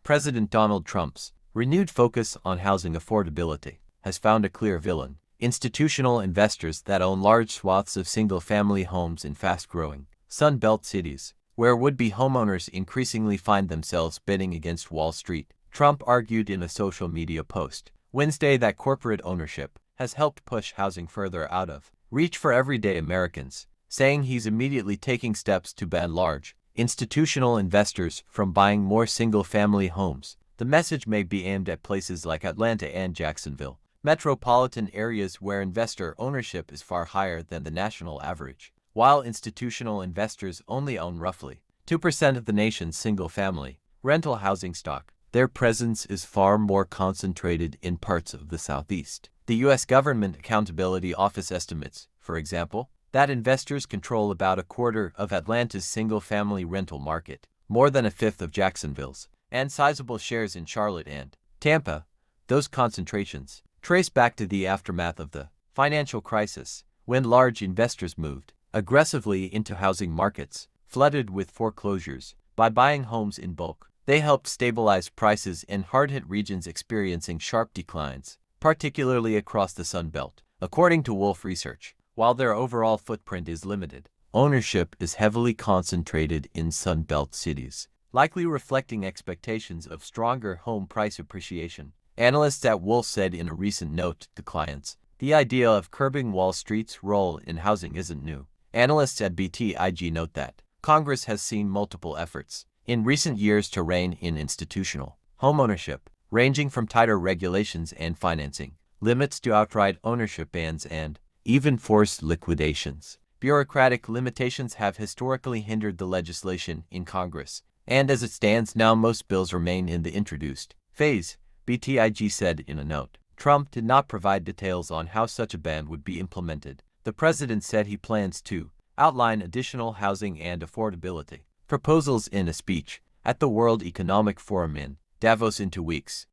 President Donald Trump's renewed focus on housing affordability has found a clear villain: institutional investors that own large swaths of single-family homes in fast-growing Sun Belt cities, where would-be homeowners increasingly find themselves bidding against Wall Street. Trump argued in a social media post Wednesday that corporate ownership has helped push housing further out of reach for everyday Americans, saying he's immediately taking steps to ban large institutional investors from buying more single-family homes. The message may be aimed at places like Atlanta and Jacksonville, metropolitan areas where investor ownership is far higher than the national average. While institutional investors only own roughly 2% of the nation's single-family rental housing stock, their presence is far more concentrated in parts of the Southeast. The U.S. Government Accountability Office estimates, for example, that investors control about a quarter of Atlanta's single-family rental market, more than a fifth of Jacksonville's, and sizable shares in Charlotte and Tampa. Those concentrations trace back to the aftermath of the financial crisis, when large investors moved aggressively into housing markets flooded with foreclosures. By buying homes in bulk, they helped stabilize prices in hard-hit regions experiencing sharp declines, particularly across the Sun Belt. According to Wolf Research, while their overall footprint is limited, ownership is heavily concentrated in Sun Belt cities, likely reflecting expectations of stronger home price appreciation. Analysts at Wolf said in a recent note to clients, the idea of curbing Wall Street's role in housing isn't new. Analysts at BTIG note that Congress has seen multiple efforts in recent years to rein in institutional homeownership, ranging from tighter regulations and financing limits to outright ownership bans and even forced liquidations. Bureaucratic limitations have historically hindered the legislation in Congress, and as it stands now, most bills remain in the introduced phase, BTIG said in a note. Trump did not provide details on how such a ban would be implemented. The president said he plans to outline additional housing and affordability proposals in a speech at the World Economic Forum in Davos in 2 weeks.